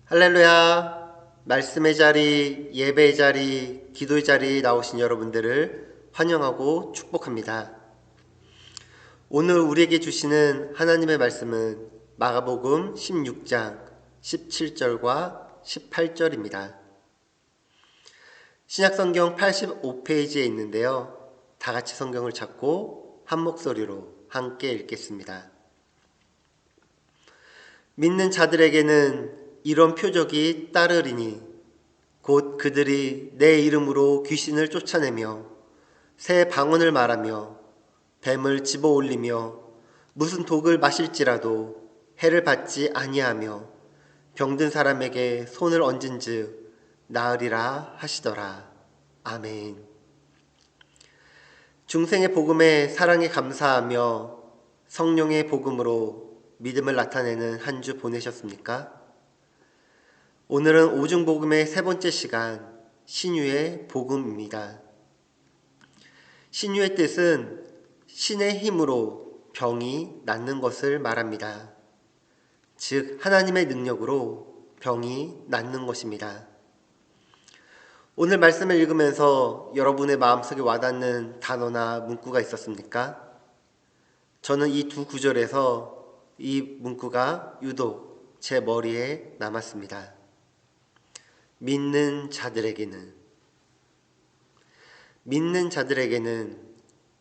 할렐루야. 말씀의 자리, 예배의 자리, 기도의 자리 나오신 여러분들을 환영하고 축복합니다. 오늘 우리에게 주시는 하나님의 말씀은 마가복음 16장 17절과 18절입니다. 신약성경 85페이지에 있는데요. 다 같이 성경을 찾고 한 목소리로 함께 읽겠습니다. 믿는 자들에게는 이런 표적이 따르리니 곧 그들이 내 이름으로 귀신을 쫓아내며 새 방언을 말하며 뱀을 집어 올리며 무슨 독을 마실지라도 해를 받지 아니하며 병든 사람에게 손을 얹은즉 나으리라 하시더라. 아멘. 중생의 복음에 사랑에 감사하며 성령의 복음으로 믿음을 나타내는 한 주 보내셨습니까? 오늘은 오중복음의 세 번째 시간, 신유의 복음입니다. 신유의 뜻은 신의 힘으로 병이 낫는 것을 말합니다. 즉 하나님의 능력으로 병이 낫는 것입니다. 오늘 말씀을 읽으면서 여러분의 마음속에 와닿는 단어나 문구가 있었습니까? 저는 이 두 구절에서 이 문구가 유독 제 머리에 남았습니다. 믿는 자들에게는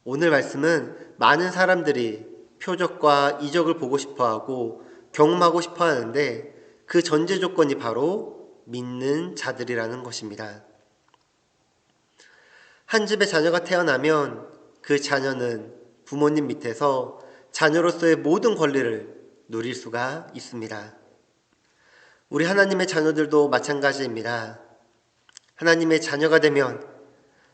오늘 말씀은 많은 사람들이 표적과 이적을 보고 싶어하고 경험하고 싶어 하는데 그 전제 조건이 바로 믿는 자들이라는 것입니다. 한 집에 자녀가 태어나면 그 자녀는 부모님 밑에서 자녀로서의 모든 권리를 누릴 수가 있습니다. 우리 하나님의 자녀들도 마찬가지입니다. 하나님의 자녀가 되면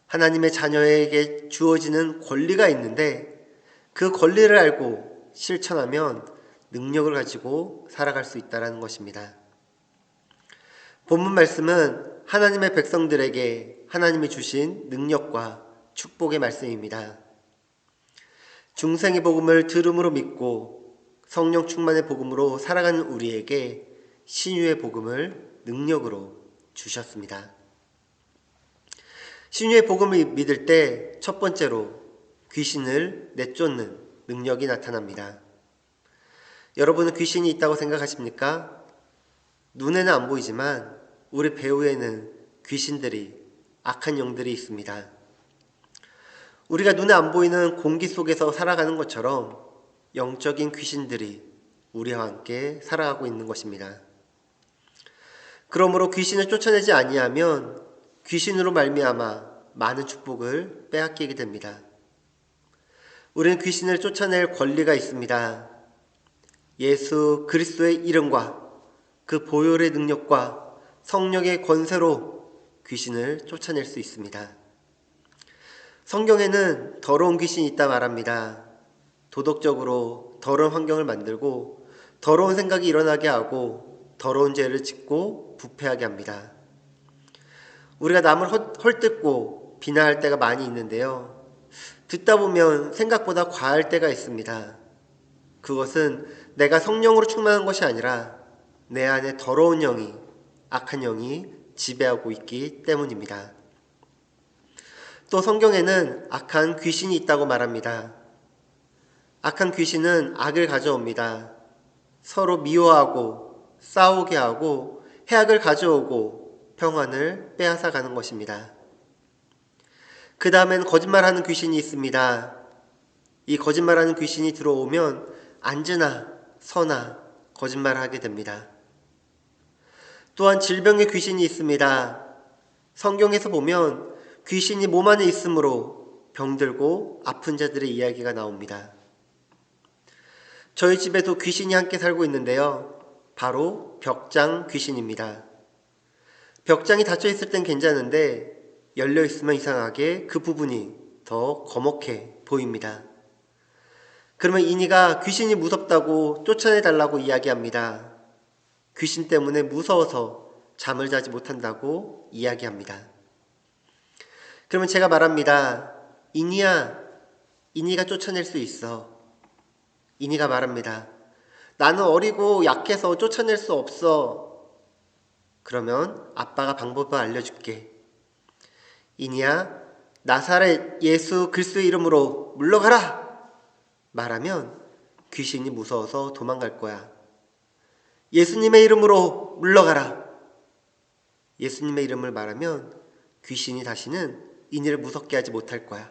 하나님의 자녀에게 주어지는 권리가 있는데 그 권리를 알고 실천하면 능력을 가지고 살아갈 수 있다는 것입니다. 본문 말씀은 하나님의 백성들에게 하나님이 주신 능력과 축복의 말씀입니다. 중생의 복음을 들음으로 믿고 성령 충만의 복음으로 살아가는 우리에게 신유의 복음을 능력으로 주셨습니다. 신유의 복음을 믿을 때 첫 번째로 귀신을 내쫓는 능력이 나타납니다. 여러분은 귀신이 있다고 생각하십니까? 눈에는 안 보이지만 우리 배후에는 귀신들이, 악한 영들이 있습니다. 우리가 눈에 안 보이는 공기 속에서 살아가는 것처럼 영적인 귀신들이 우리와 함께 살아가고 있는 것입니다. 그러므로 귀신을 쫓아내지 아니하면 귀신으로 말미암아 많은 축복을 빼앗기게 됩니다. 우리는 귀신을 쫓아낼 권리가 있습니다. 예수 그리스도의 이름과 그 보혈의 능력과 성령의 권세로 귀신을 쫓아낼 수 있습니다. 성경에는 더러운 귀신이 있다 말합니다. 도덕적으로 더러운 환경을 만들고 더러운 생각이 일어나게 하고 더러운 죄를 짓고 부패하게 합니다. 우리가 남을 헐뜯고 비난할 때가 많이 있는데요. 듣다 보면 생각보다 과할 때가 있습니다. 그것은 내가 성령으로 충만한 것이 아니라 내 안에 더러운 영이, 악한 영이 지배하고 있기 때문입니다. 또 성경에는 악한 귀신이 있다고 말합니다. 악한 귀신은 악을 가져옵니다. 서로 미워하고 싸우게 하고 해악을 가져오고 평안을 빼앗아가는 것입니다. 그 다음엔 거짓말하는 귀신이 있습니다. 이 거짓말하는 귀신이 들어오면 앉으나 서나 거짓말을 하게 됩니다. 또한 질병의 귀신이 있습니다. 성경에서 보면 귀신이 몸 안에 있으므로 병들고 아픈 자들의 이야기가 나옵니다. 저희 집에도 귀신이 함께 살고 있는데요. 바로 벽장 귀신입니다. 벽장이 닫혀 있을 땐 괜찮은데 열려 있으면 이상하게 그 부분이 더 거먹해 보입니다. 그러면 이니가 귀신이 무섭다고 쫓아내달라고 이야기합니다. 귀신 때문에 무서워서 잠을 자지 못한다고 이야기합니다. 그러면 제가 말합니다. 이니야, 이니가 쫓아낼 수 있어. 이니가 말합니다. 나는 어리고 약해서 쫓아낼 수 없어. 그러면 아빠가 방법을 알려줄게. 이니야, 나사렛 예수 그리스도의 이름으로 물러가라! 말하면 귀신이 무서워서 도망갈 거야. 예수님의 이름으로 물러가라! 예수님의 이름을 말하면 귀신이 다시는 이니를 무섭게 하지 못할 거야.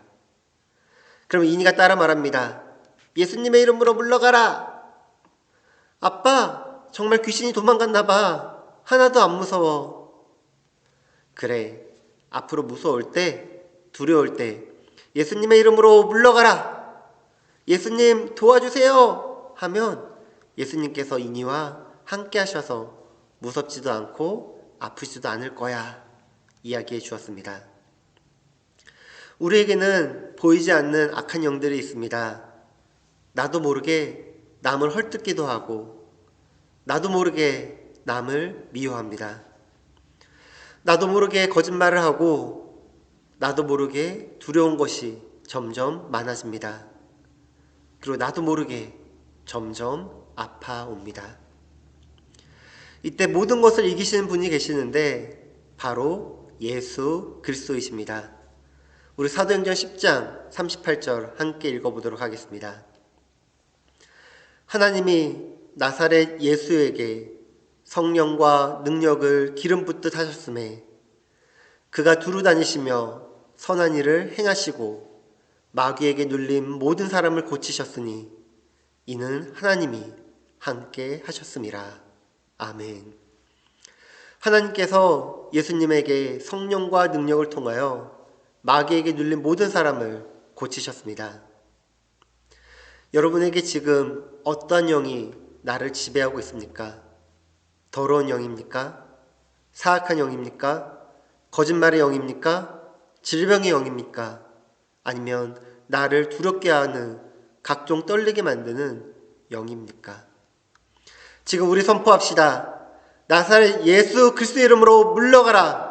그럼 이니가 따라 말합니다. 예수님의 이름으로 물러가라! 아빠, 정말 귀신이 도망갔나 봐. 하나도 안 무서워. 그래, 앞으로 무서울 때, 두려울 때 예수님의 이름으로 물러가라! 예수님 도와주세요! 하면 예수님께서 이니와 함께 하셔서 무섭지도 않고 아프지도 않을 거야 이야기해 주었습니다. 우리에게는 보이지 않는 악한 영들이 있습니다. 나도 모르게 남을 헐뜯기도 하고 나도 모르게 남을 미워합니다. 나도 모르게 거짓말을 하고 나도 모르게 두려운 것이 점점 많아집니다. 그리고 나도 모르게 점점 아파옵니다. 이때 모든 것을 이기시는 분이 계시는데 바로 예수 그리스도이십니다. 우리 사도행전 10장 38절 함께 읽어보도록 하겠습니다. 하나님이 나사렛 예수에게 성령과 능력을 기름 붓듯 하셨음에 그가 두루 다니시며 선한 일을 행하시고 마귀에게 눌린 모든 사람을 고치셨으니 이는 하나님이 함께 하셨음이라. 아멘. 하나님께서 예수님에게 성령과 능력을 통하여 마귀에게 눌린 모든 사람을 고치셨습니다. 여러분에게 지금 어떤 영이 나를 지배하고 있습니까? 더러운 영입니까? 사악한 영입니까? 거짓말의 영입니까? 질병의 영입니까? 아니면 나를 두렵게 하는 각종 떨리게 만드는 영입니까? 지금 우리 선포합시다. 나사렛 예수 그리스도의 이름으로 물러가라.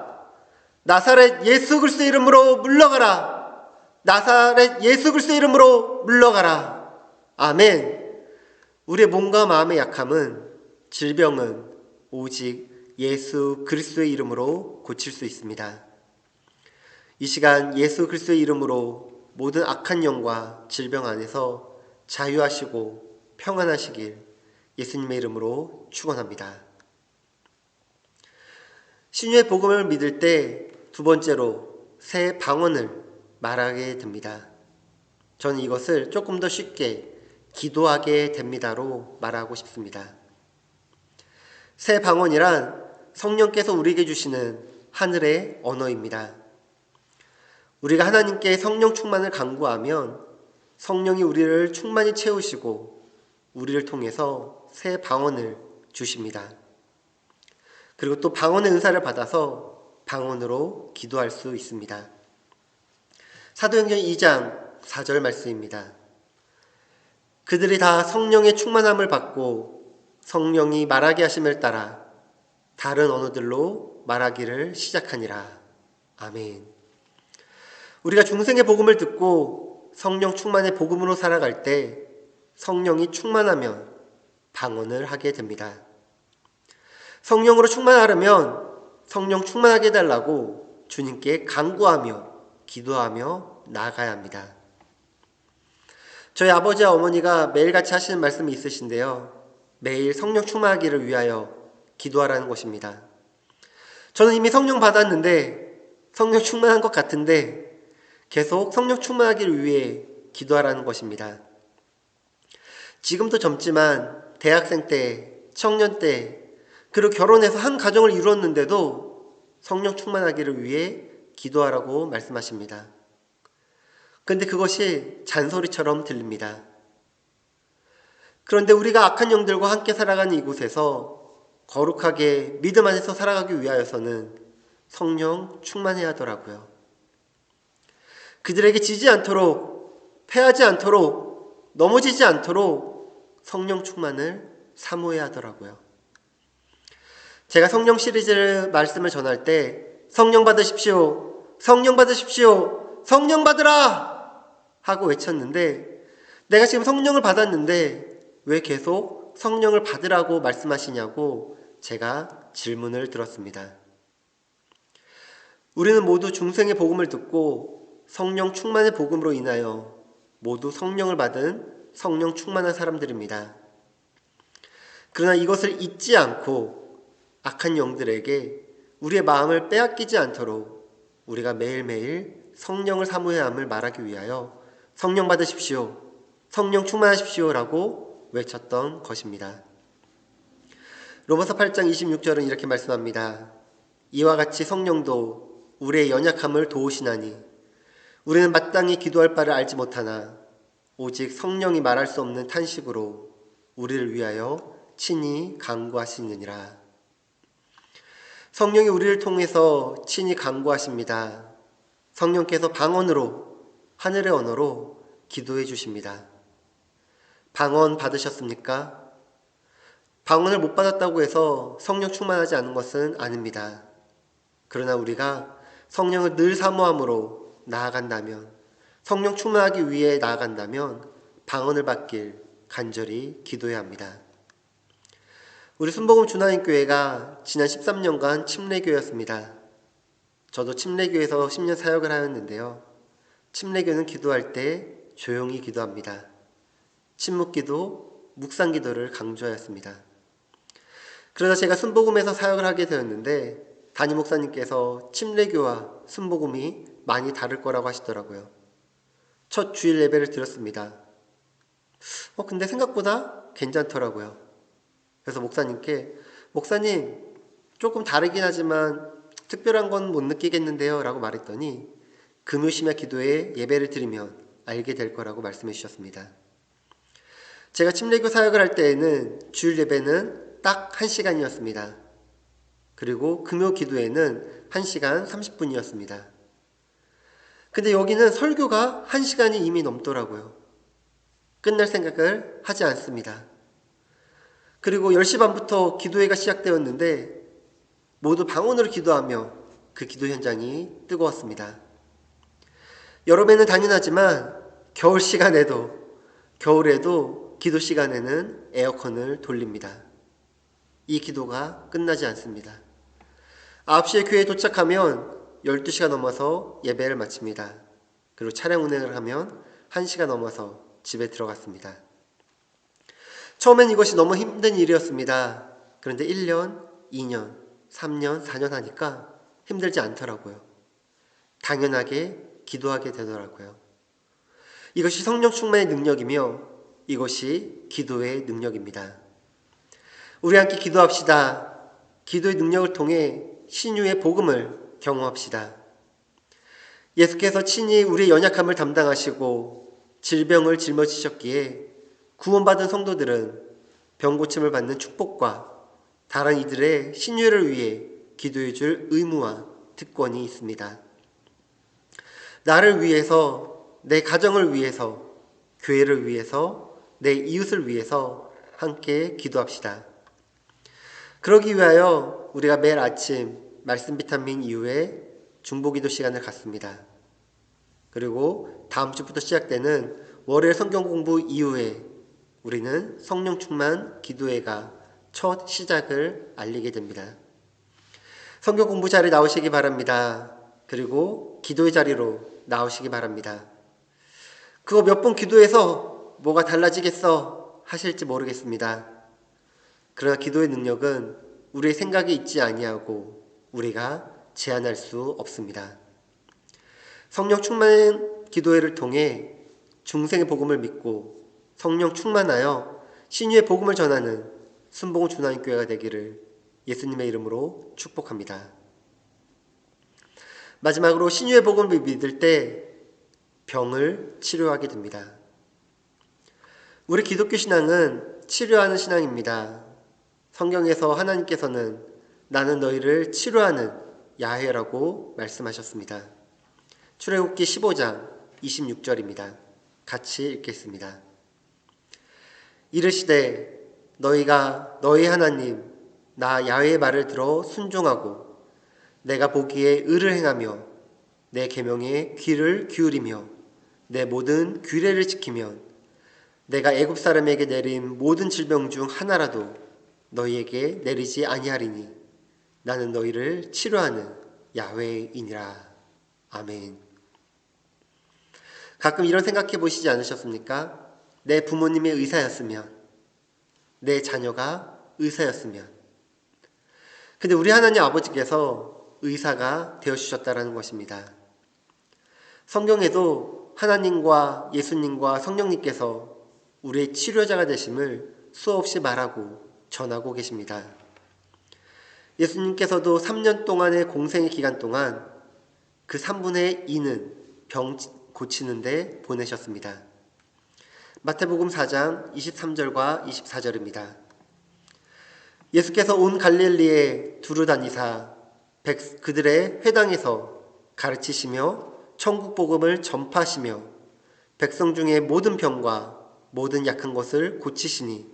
나사렛 예수 그리스도의 이름으로 물러가라. 나사렛 예수 그리스도의 이름으로 물러가라. 아멘. 우리의 몸과 마음의 약함은 질병은 오직 예수 그리스도의 이름으로 고칠 수 있습니다. 이 시간 예수 그리스도의 이름으로 모든 악한 영과 질병 안에서 자유하시고 평안하시길 예수님의 이름으로 축원합니다. 신유의 복음을 믿을 때 두 번째로 새 방언을 말하게 됩니다. 저는 이것을 조금 더 쉽게 기도하게 됩니다로 말하고 싶습니다. 새 방언이란 성령께서 우리에게 주시는 하늘의 언어입니다. 우리가 하나님께 성령 충만을 간구하면 성령이 우리를 충만히 채우시고 우리를 통해서 새 방언을 주십니다. 그리고 또 방언의 은사를 받아서 방언으로 기도할 수 있습니다. 사도행전 2장 4절 말씀입니다. 그들이 다 성령의 충만함을 받고 성령이 말하게 하심을 따라 다른 언어들로 말하기를 시작하니라. 아멘. 우리가 중생의 복음을 듣고 성령 충만의 복음으로 살아갈 때 성령이 충만하면 방언을 하게 됩니다. 성령으로 충만하려면 성령 충만하게 해달라고 주님께 간구하며 기도하며 나아가야 합니다. 저희 아버지와 어머니가 매일같이 하시는 말씀이 있으신데요. 매일 성령 충만하기를 위하여 기도하라는 것입니다. 저는 이미 성령 받았는데 성령 충만한 것 같은데 계속 성령 충만하기를 위해 기도하라는 것입니다. 지금도 젊지만 대학생 때, 청년 때, 그리고 결혼해서 한 가정을 이루었는데도 성령 충만하기를 위해 기도하라고 말씀하십니다. 그런데 그것이 잔소리처럼 들립니다. 그런데 우리가 악한 영들과 함께 살아가는 이곳에서 거룩하게 믿음 안에서 살아가기 위하여서는 성령 충만해야 하더라고요. 그들에게 지지 않도록, 패하지 않도록, 넘어지지 않도록 성령 충만을 사모해야 하더라고요. 제가 성령 시리즈 말씀을 전할 때 성령 받으십시오, 성령 받으십시오, 성령 받으라 하고 외쳤는데 내가 지금 성령을 받았는데 왜 계속 성령을 받으라고 말씀하시냐고 제가 질문을 들었습니다. 우리는 모두 중생의 복음을 듣고 성령 충만의 복음으로 인하여 모두 성령을 받은 성령 충만한 사람들입니다. 그러나 이것을 잊지 않고 악한 영들에게 우리의 마음을 빼앗기지 않도록 우리가 매일매일 성령을 사모해야 함을 말하기 위하여 성령 받으십시오, 성령 충만하십시오 라고 외쳤던 것입니다. 로마서 8장 26절은 이렇게 말씀합니다. 이와 같이 성령도 우리의 연약함을 도우시나니 우리는 마땅히 기도할 바를 알지 못하나 오직 성령이 말할 수 없는 탄식으로 우리를 위하여 친히 간구하시느니라. 성령이 우리를 통해서 친히 간구하십니다. 성령께서 방언으로, 하늘의 언어로 기도해 주십니다. 방언 받으셨습니까? 방언을 못 받았다고 해서 성령 충만하지 않은 것은 아닙니다. 그러나 우리가 성령을 늘 사모함으로 나아간다면, 성령 충만하기 위해 나아간다면 방언을 받길 간절히 기도해야 합니다. 우리 순복음 주나인교회가 지난 13년간 침례교회였습니다. 저도 침례교회에서 10년 사역을 하였는데요. 침례교회는 기도할 때 조용히 기도합니다. 침묵기도, 묵상기도를 강조하였습니다. 그러다 제가 순복음에서 사역을 하게 되었는데 담임 목사님께서 침례교와 순복음이 많이 다를 거라고 하시더라고요. 첫 주일 예배를 드렸습니다. 근데 생각보다 괜찮더라고요. 그래서 목사님께 목사님 조금 다르긴 하지만 특별한 건 못 느끼겠는데요 라고 말했더니 금요 심야 기도에 예배를 드리면 알게 될 거라고 말씀해 주셨습니다. 제가 침례교 사역을 할 때에는 주일 예배는 딱 1시간이었습니다. 그리고 금요 기도에는 1시간 30분이었습니다. 근데 여기는 설교가 1시간이 이미 넘더라고요. 끝날 생각을 하지 않습니다. 그리고 10시 반부터 기도회가 시작되었는데 모두 방언으로 기도하며 그 기도 현장이 뜨거웠습니다. 여름에는 당연하지만 겨울에도 기도 시간에는 에어컨을 돌립니다. 이 기도가 끝나지 않습니다. 9시에 교회에 도착하면 12시가 넘어서 예배를 마칩니다. 그리고 차량 운행을 하면 1시가 넘어서 집에 들어갔습니다. 처음엔 이것이 너무 힘든 일이었습니다. 그런데 1년, 2년, 3년, 4년 하니까 힘들지 않더라고요. 당연하게 기도하게 되더라고요. 이것이 성령 충만의 능력이며 이것이 기도의 능력입니다. 우리 함께 기도합시다. 기도의 능력을 통해 신유의 복음을 경험합시다. 예수께서 친히 우리의 연약함을 담당하시고 질병을 짊어지셨기에 구원받은 성도들은 병고침을 받는 축복과 다른 이들의 신유를 위해 기도해 줄 의무와 특권이 있습니다. 나를 위해서, 내 가정을 위해서, 교회를 위해서, 내 이웃을 위해서 함께 기도합시다. 그러기 위하여 우리가 매일 아침 말씀 비타민 이후에 중보기도 시간을 갖습니다. 그리고 다음 주부터 시작되는 월요일 성경 공부 이후에 우리는 성령 충만 기도회가 첫 시작을 알리게 됩니다. 성경 공부 자리에 나오시기 바랍니다. 그리고 기도의 자리로 나오시기 바랍니다. 그거 몇 번 기도해서 뭐가 달라지겠어 하실지 모르겠습니다. 그러나 기도의 능력은 우리의 생각에 있지 아니하고 우리가 제한할 수 없습니다. 성령 충만 기도회를 통해 중생의 복음을 믿고 성령 충만하여 신유의 복음을 전하는 순복음 주나인교회가 되기를 예수님의 이름으로 축복합니다. 마지막으로 신유의 복음을 믿을 때 병을 치료하게 됩니다. 우리 기독교 신앙은 치료하는 신앙입니다. 성경에서 하나님께서는 나는 너희를 치료하는 야훼라고 말씀하셨습니다. 출애굽기 15장 26절입니다. 같이 읽겠습니다. 이르시되 너희가 너희 하나님 나 야훼의 말을 들어 순종하고 내가 보기에 의를 행하며 내 계명에 귀를 기울이며 내 모든 규례를 지키면 내가 애굽 사람에게 내린 모든 질병 중 하나라도 너희에게 내리지 아니하리니 나는 너희를 치료하는 야훼이니라. 아멘. 가끔 이런 생각해 보시지 않으셨습니까? 내 부모님이 의사였으면, 내 자녀가 의사였으면. 근데 우리 하나님 아버지께서 의사가 되어주셨다는 것입니다. 성경에도 하나님과 예수님과 성령님께서 우리의 치료자가 되심을 수없이 말하고 전하고 계십니다. 예수님께서도 3년 동안의 공생의 기간 동안 그 3분의 2는 병 고치는 데 보내셨습니다. 마태복음 4장 23절과 24절입니다. 예수께서 온 갈릴리에 두루 다니사 그들의 회당에서 가르치시며 천국 복음을 전파하시며 백성 중에 모든 병과 모든 약한 것을 고치시니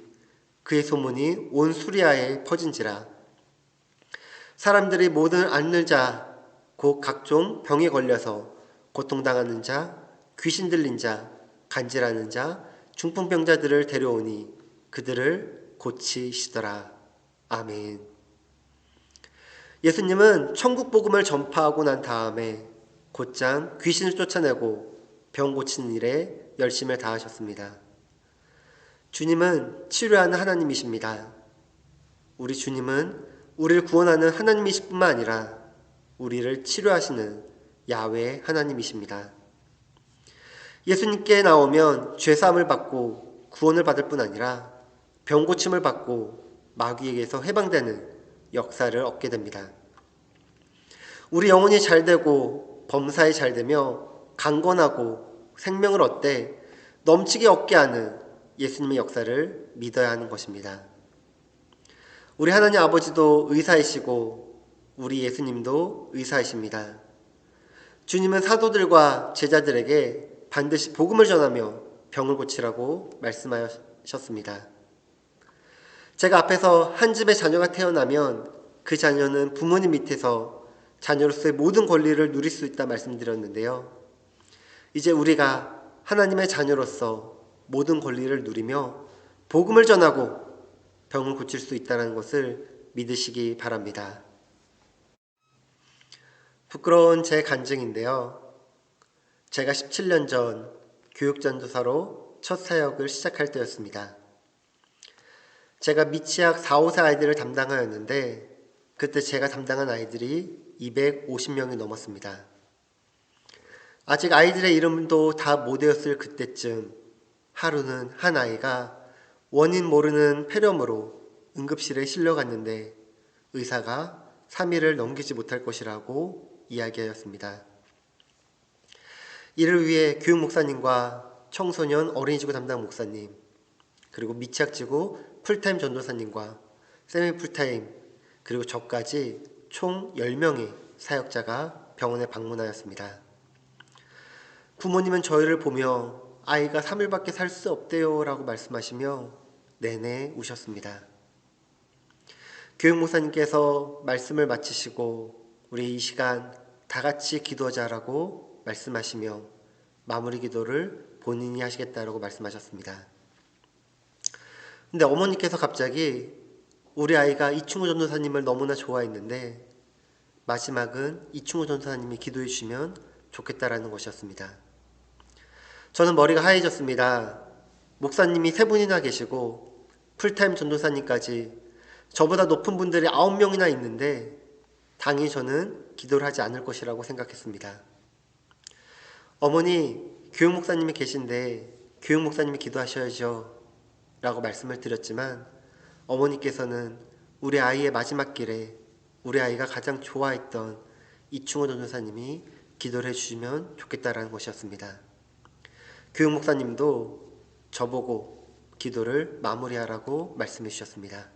그의 소문이 온 수리아에 퍼진지라. 사람들이 모든 앓는 자, 곧 각종 병에 걸려서 고통당하는 자, 귀신 들린 자, 간질하는 자, 중풍병자들을 데려오니 그들을 고치시더라. 아멘. 예수님은 천국 복음을 전파하고 난 다음에 곧장 귀신을 쫓아내고 병 고치는 일에 열심을 다하셨습니다. 주님은 치료하는 하나님이십니다. 우리 주님은 우리를 구원하는 하나님이실 뿐만 아니라 우리를 치료하시는 야훼 하나님이십니다. 예수님께 나오면 죄사함을 받고 구원을 받을 뿐 아니라 병 고침을 받고 마귀에게서 해방되는 역사를 얻게 됩니다. 우리 영혼이 잘되고 범사에 잘되며 강건하고 생명을 얻되 넘치게 얻게 하는 예수님의 역사를 믿어야 하는 것입니다. 우리 하나님 아버지도 의사이시고 우리 예수님도 의사이십니다. 주님은 사도들과 제자들에게 반드시 복음을 전하며 병을 고치라고 말씀하셨습니다. 제가 앞에서 한 집에 자녀가 태어나면 그 자녀는 부모님 밑에서 자녀로서의 모든 권리를 누릴 수 있다 말씀드렸는데요. 이제 우리가 하나님의 자녀로서 모든 권리를 누리며 복음을 전하고 병을 고칠 수 있다는 것을 믿으시기 바랍니다. 부끄러운 제 간증인데요. 제가 17년 전 교육전도사로 첫 사역을 시작할 때였습니다. 제가 미취학 4, 5세 아이들을 담당하였는데 그때 제가 담당한 아이들이 250명이 넘었습니다. 아직 아이들의 이름도 다 못 외웠을 그때쯤 하루는 한 아이가 원인 모르는 폐렴으로 응급실에 실려갔는데 의사가 3일을 넘기지 못할 것이라고 이야기하였습니다. 이를 위해 교육 목사님과 청소년 어린이지구 담당 목사님, 그리고 미취학지구 풀타임 전도사님과 세미 풀타임, 그리고 저까지 총 10명의 사역자가 병원에 방문하였습니다. 부모님은 저희를 보며 아이가 3일밖에 살 수 없대요 라고 말씀하시며 내내 우셨습니다. 교육 목사님께서 말씀을 마치시고 우리 이 시간 다 같이 기도하자라고 말씀하시며 마무리 기도를 본인이 하시겠다라고 말씀하셨습니다. 근데 어머니께서 갑자기 우리 아이가 이충호 전도사님을 너무나 좋아했는데 마지막은 이충호 전도사님이 기도해 주시면 좋겠다라는 것이었습니다. 저는 머리가 하얘졌습니다. 목사님이 3분이나 계시고 풀타임 전도사님까지 저보다 높은 분들이 9명이나 있는데 당연히 저는 기도를 하지 않을 것이라고 생각했습니다. 어머니, 교육 목사님이 계신데 교육 목사님이 기도하셔야죠 라고 말씀을 드렸지만 어머니께서는 우리 아이의 마지막 길에 우리 아이가 가장 좋아했던 이충호 전도사님이 기도를 해주시면 좋겠다라는 것이었습니다. 교육 목사님도 저보고 기도를 마무리하라고 말씀해 주셨습니다.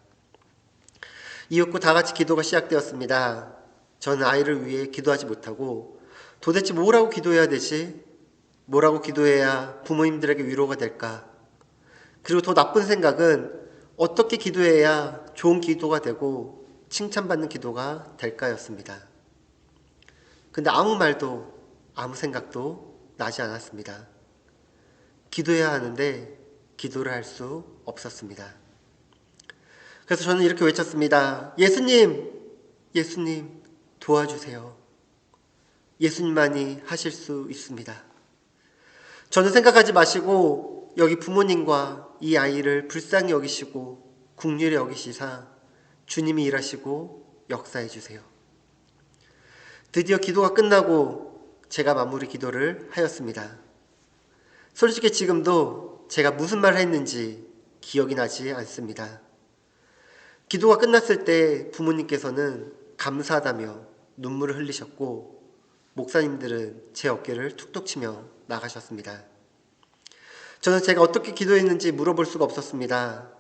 이윽고 다 같이 기도가 시작되었습니다. 저는 아이를 위해 기도하지 못하고 도대체 뭐라고 기도해야 되지? 뭐라고 기도해야 부모님들에게 위로가 될까? 그리고 더 나쁜 생각은 어떻게 기도해야 좋은 기도가 되고 칭찬받는 기도가 될까였습니다. 근데 아무 말도 아무 생각도 나지 않았습니다. 기도해야 하는데 기도를 할 수 없었습니다. 그래서 저는 이렇게 외쳤습니다. 예수님, 예수님 도와주세요. 예수님만이 하실 수 있습니다. 저는 생각하지 마시고 여기 부모님과 이 아이를 불쌍히 여기시고 긍휼히 여기시사 주님이 일하시고 역사해 주세요. 드디어 기도가 끝나고 제가 마무리 기도를 하였습니다. 솔직히 지금도 제가 무슨 말을 했는지 기억이 나지 않습니다. 기도가 끝났을 때 부모님께서는 감사하다며 눈물을 흘리셨고 목사님들은 제 어깨를 툭툭 치며 나가셨습니다. 저는 제가 어떻게 기도했는지 물어볼 수가 없었습니다.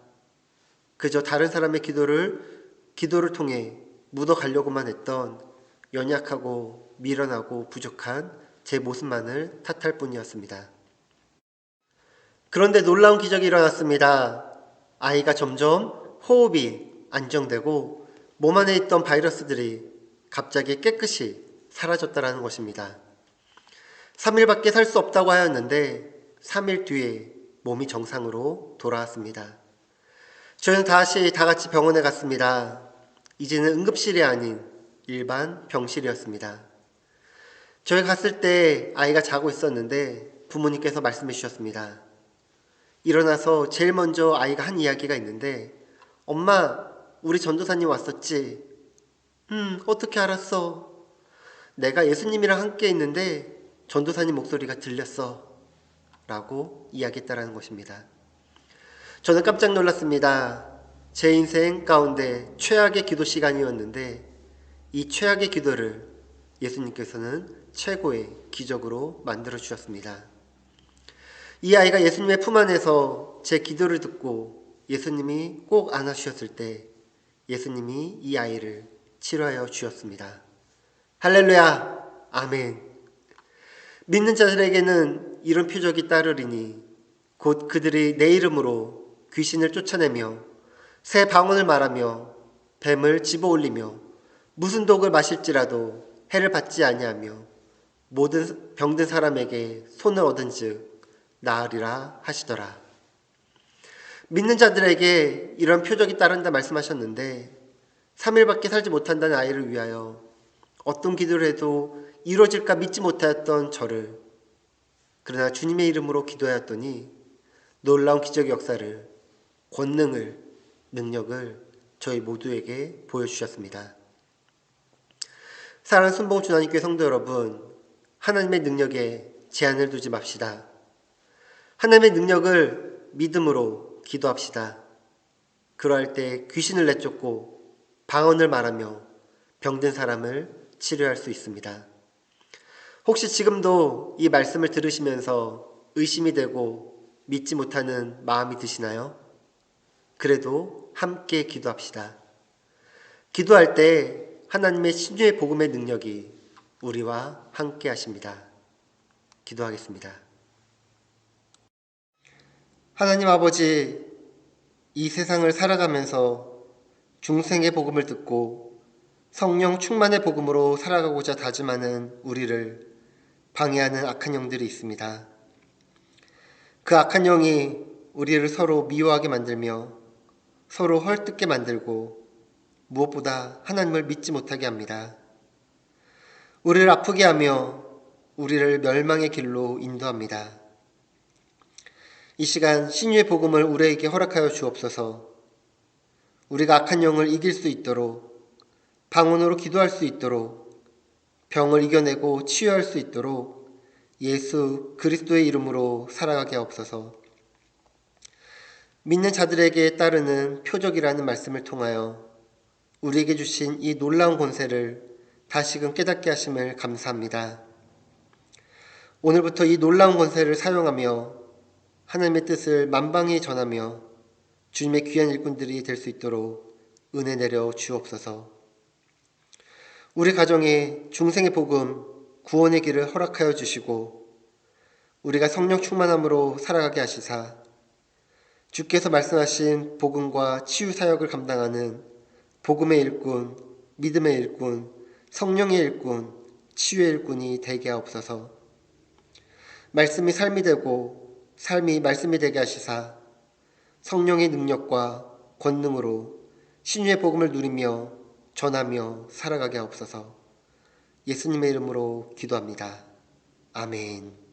그저 다른 사람의 기도를 통해 묻어가려고만 했던 연약하고 미련하고 부족한 제 모습만을 탓할 뿐이었습니다. 그런데 놀라운 기적이 일어났습니다. 아이가 점점 호흡이 안정되고 몸 안에 있던 바이러스들이 갑자기 깨끗이 사라졌다는 것입니다. 3일밖에 살 수 없다고 하였는데 3일 뒤에 몸이 정상으로 돌아왔습니다. 저희는 다시 다 같이 병원에 갔습니다. 이제는 응급실이 아닌 일반 병실이었습니다. 저희 갔을 때 아이가 자고 있었는데 부모님께서 말씀해 주셨습니다. 일어나서 제일 먼저 아이가 한 이야기가 있는데 엄마, 우리 전도사님 왔었지? 어떻게 알았어? 내가 예수님이랑 함께 있는데 전도사님 목소리가 들렸어 라고 이야기했다는 것입니다. 저는 깜짝 놀랐습니다. 제 인생 가운데 최악의 기도 시간이었는데 이 최악의 기도를 예수님께서는 최고의 기적으로 만들어 주셨습니다. 이 아이가 예수님의 품 안에서 제 기도를 듣고 예수님이 꼭 안아주셨을 때 예수님이 이 아이를 치료하여 주셨습니다. 할렐루야! 아멘. 믿는 자들에게는 이런 표적이 따르리니 곧 그들이 내 이름으로 귀신을 쫓아내며 새 방언을 말하며 뱀을 집어올리며 무슨 독을 마실지라도 해를 받지 아니하며 모든 병든 사람에게 손을 얻은즉 나으리라 하시더라. 믿는 자들에게 이런 표적이 따른다 말씀하셨는데 3일밖에 살지 못한다는 아이를 위하여 어떤 기도를 해도 이루어질까 믿지 못하였던 저를 그러나 주님의 이름으로 기도하였더니 놀라운 기적의 역사를 권능을 능력을 저희 모두에게 보여주셨습니다. 사랑하는 순봉 주나님교회 성도 여러분, 하나님의 능력에 제한을 두지 맙시다. 하나님의 능력을 믿음으로 기도합시다. 그러할 때 귀신을 내쫓고 방언을 말하며 병든 사람을 치료할 수 있습니다. 혹시 지금도 이 말씀을 들으시면서 의심이 되고 믿지 못하는 마음이 드시나요? 그래도 함께 기도합시다. 기도할 때 하나님의 신유의 복음의 능력이 우리와 함께 하십니다. 기도하겠습니다. 하나님 아버지, 이 세상을 살아가면서 중생의 복음을 듣고 성령 충만의 복음으로 살아가고자 다짐하는 우리를 방해하는 악한 영들이 있습니다. 그 악한 영이 우리를 서로 미워하게 만들며 서로 헐뜯게 만들고 무엇보다 하나님을 믿지 못하게 합니다. 우리를 아프게 하며 우리를 멸망의 길로 인도합니다. 이 시간 신유의 복음을 우리에게 허락하여 주옵소서. 우리가 악한 영을 이길 수 있도록 방언으로 기도할 수 있도록 병을 이겨내고 치유할 수 있도록 예수 그리스도의 이름으로 살아가게 하옵소서. 믿는 자들에게 따르는 표적이라는 말씀을 통하여 우리에게 주신 이 놀라운 권세를 다시금 깨닫게 하심을 감사합니다. 오늘부터 이 놀라운 권세를 사용하며 하나님의 뜻을 만방히 전하며 주님의 귀한 일꾼들이 될 수 있도록 은혜 내려 주옵소서. 우리 가정에 중생의 복음, 구원의 길을 허락하여 주시고 우리가 성령 충만함으로 살아가게 하시사 주께서 말씀하신 복음과 치유 사역을 감당하는 복음의 일꾼, 믿음의 일꾼, 성령의 일꾼, 치유의 일꾼이 되게 하옵소서. 말씀이 삶이 되고 삶이 말씀이 되게 하시사 성령의 능력과 권능으로 신유의 복음을 누리며 전하며 살아가게 하옵소서. 예수님의 이름으로 기도합니다. 아멘.